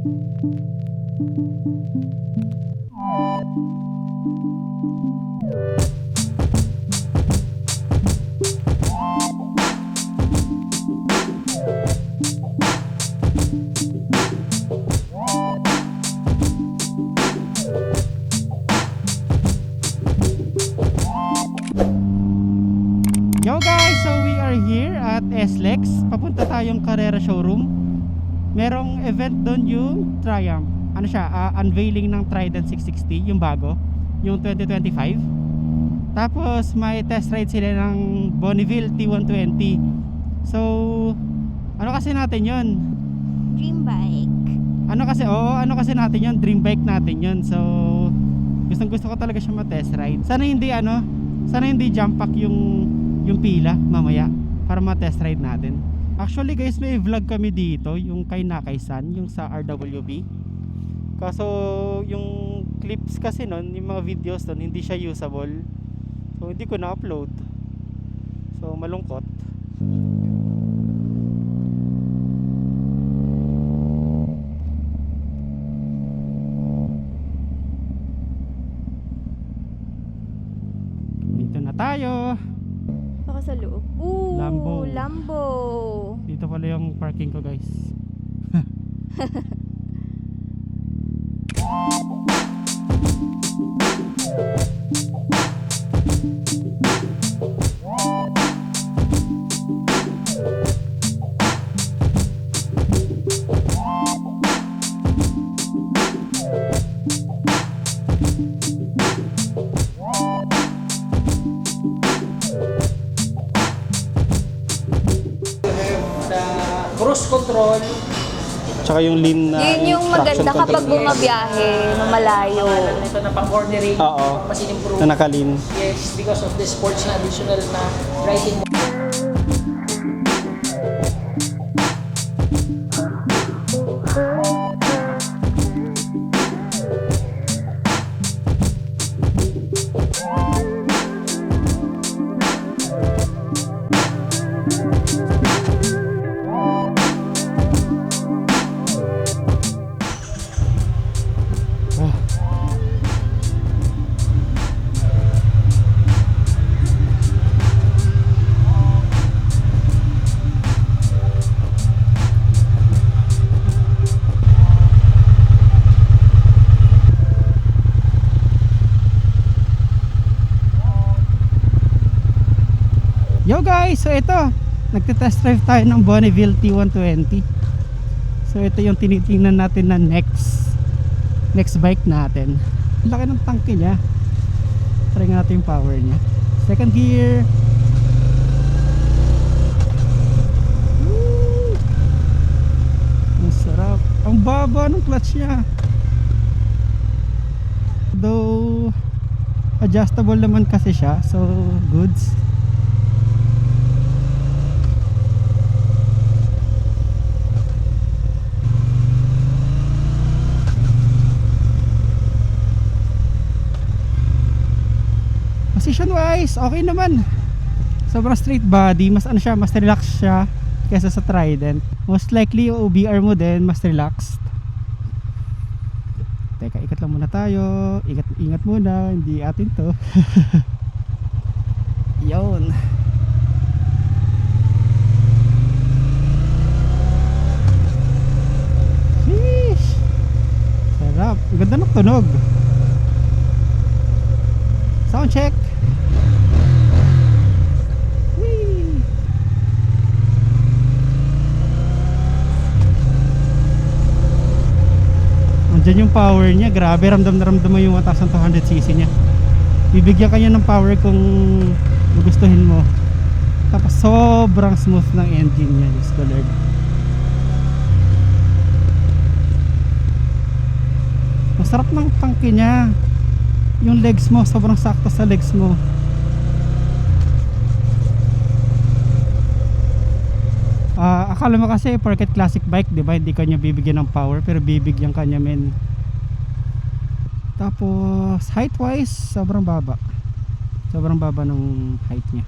Yo guys, so we are here at SLEX. Papunta tayong Carrera showroom. Merong event doon yung Triumph. Ano siya, unveiling ng Trident 660, yung bago, yung 2025. Tapos may test ride sila ng Bonneville T120. So, ano kasi natin yun? Dream bike. Ano kasi natin yun? Dream bike natin yun. So, gusto ko talaga siya ma-test ride. Sana hindi jump pack yung pila mamaya para ma-test ride natin. Actually guys, may vlog kami dito, yung kay Nakay-san, yung sa RWB. Kaso yung clips kasi nun, yung mga videos nun, hindi siya usable. So hindi ko na-upload. So malungkot. Dito na tayo. Baka sa loob. Ooh, Lambo. Lambo. Dito pala yung parking ko guys. Cruise control. Tsaka yung lean na Yun yung maganda kapag bumabiyahe na malayo. Ito na pang cornering, Oo. mas in-improve. na nakalin. Yes, because of the sports na additional na riding. Yo guys, so ito, nagte-test drive tayo ng Bonneville T120. So ito yung tinitingnan natin na next bike natin. Ang laki ng tangke niya. Try nga natin yung power niya. Second gear. Woo! Ang sarap. Ang baba ng clutch niya. Though adjustable naman kasi siya, so goods. Position wise, okay naman. Sobrang straight body, mas relax siya kaysa sa Trident. Most likely yung OBR mo din mas relaxed. Teka, ikat lang muna tayo. Ingat muna, hindi atin to. Yun. Sheesh. Sarap, ang ganda ng tunog. Sound check. Whee! Andyan yung power niya. Grabe, ramdam na ramdam mo yung 1200cc niya. Bibigyan kanya ng power kung gugustuhin mo. Tapos sobrang smooth ng engine niya. Diyos ko Lord. Masarap ng tangke niya. Yung legs mo, sobrang sakto sa legs mo. Akala mo kasi porket classic bike, di ba, hindi kanya bibigyan ng power, pero bibigyan kanya men. Tapos height wise, sobrang baba ng height niya.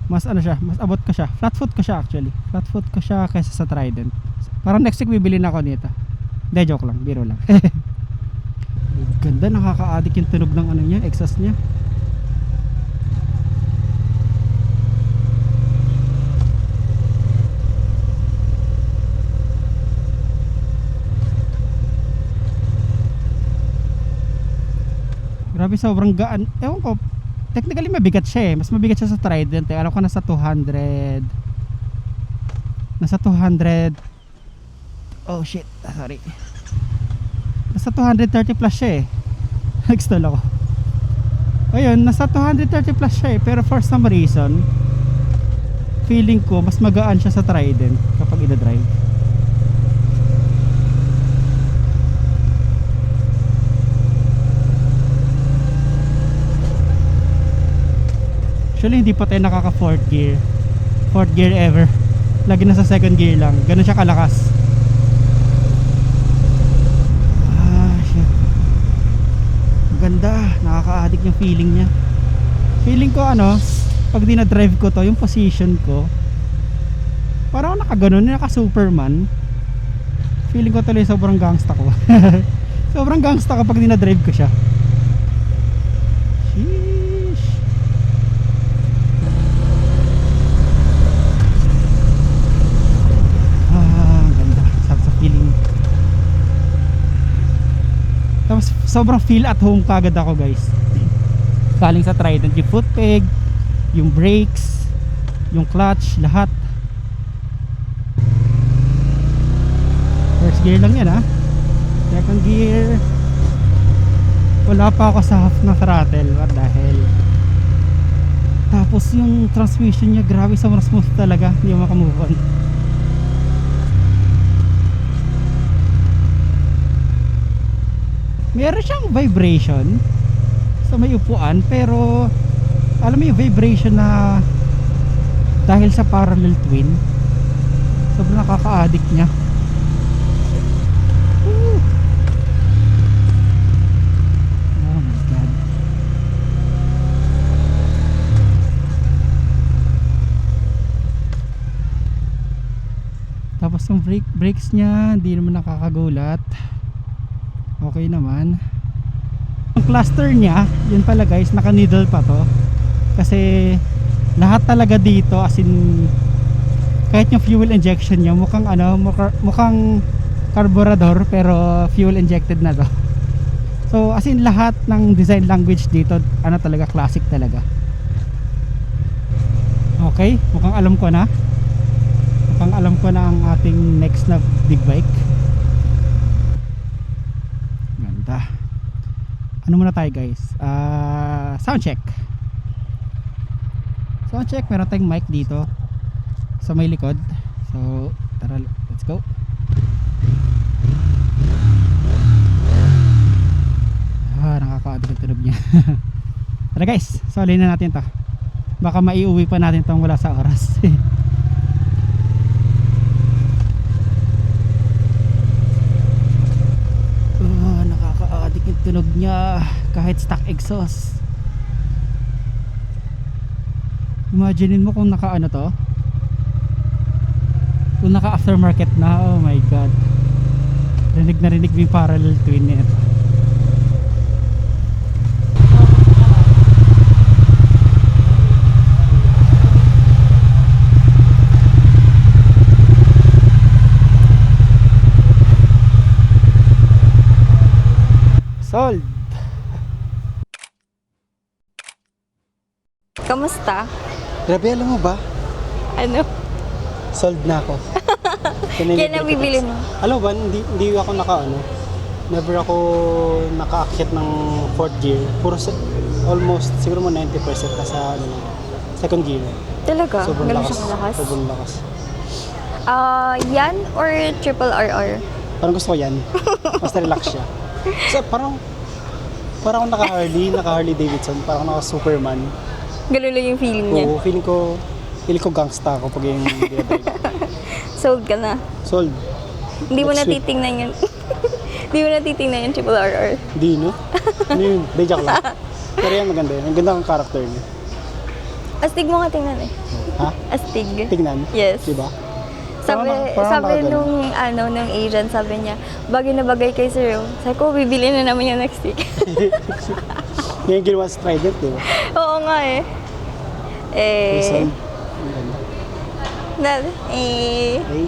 Mas ano siya, mas abot ko siya. Flat foot ko siya actually. Flat foot ko siya kaysa sa Trident. Parang next week bibili na ako nito. Hindi, joke lang, biro lang. Ganda, nakaka-addict yung tunog ng ano niya, exhaust niya. Grabe, sobrang gaan. Ewan ko, technically mabigat siya eh. Mas mabigat siya sa Trident eh. Alam ko nasa 200. Nasa 200. Oh shit, sorry. Nasa 230 plus siya eh. Nag-stall ako. Ayun, nasa 230 plus siya eh. Pero for some reason, feeling ko mas magaan siya sa Trident kapag ina-drive. Actually, hindi pa tayo nakaka fourth gear ever. Lagi nasa second gear lang. Ganun siya kalakas. Shit. Ganda, nakaka-addict yung feeling niya. Feeling ko ano, pag dinadrive ko to, yung position ko, parang nakaganon, naka-Superman. Feeling ko tuloy sobrang gangsta ko. Sobrang gangsta kapag dinadrive ko siya. Sheesh. Ganda, sarap sa feeling. Tapos sobrang feel at home kagad ako guys. Galing sa Trident, yung foot peg, yung brakes, yung clutch, lahat. First gear lang yan ha. Second gear, wala pa ako sa half na throttle. What the hell. Tapos yung transmission niya, grabe, sobrang smooth talaga. Hindi mo makamove on. Meron siyang vibration sa may upuan, pero alam mo yung vibration na dahil sa parallel twin, sobrang nakaka-addict niya. Woo! Oh my god. Tapos yung brakes niya hindi naman nakakagulat. Okay naman. Ang cluster niya, yun pala guys, naka needle pa to. Kasi lahat talaga dito, as in kahit yung fuel injection niya mukhang ano, mukhang carburetor pero fuel injected na to. So as in lahat ng design language dito, ano talaga, classic talaga. Okay, mukhang alam ko na. Mukhang alam ko na ang ating next na big bike. Ganda. Ano muna tayo guys? Sound check. Sound check, meron tayong mic dito sa may likod. So, tara, let's go. Nakaka-addict ang tunog niya. Tara guys, solid na natin to. Baka maiuwi pa natin tong wala sa oras. Nakaka-addict yung tunog niya kahit stock exhaust. Imaginein mo kung naka ano to, kung naka aftermarket na. Oh my god, rinig na rinig yung parallel twin nito. Sold. Kamusta? Grabe, alam mo ba? Ano? Sold na ako. Kaya nabibili mo? Alam mo ba, hindi ako never ako nakaakyat ng fourth gear. Puro almost siguro mo 90% na sa second gear. Talaga? Sobrang Ganun lakas. siya malakas? Sobrang lakas. Yan or triple RR? Parang gusto ko yan. Mas relax siya. So, parang ako naka-Harley Davidson, parang ako naka-Superman. Ganun lang yung feeling niya? Oo, feeling ko gangsta ako pag yung dinadrive. Sold ka na? Sold. Hindi mo Next week. natitingnan yun. Hindi mo natitingnan yung triple RR. Hindi, no? Ano yun? Hindi, joke lang. Pero yan, maganda yun. Ang ganda ng character niya. Astig mo nga tingnan eh. Ha? Astig. Tignan. Yes. Diba? Sabi, Parang sabi nakagano. nung agent, sabi niya, bagay na bagay kay sir. Sabi ko, bibili na naman yan next week. Ngayon ginawa sa Trident, diba? Oo nga eh. Listen. Na, eh. Hey.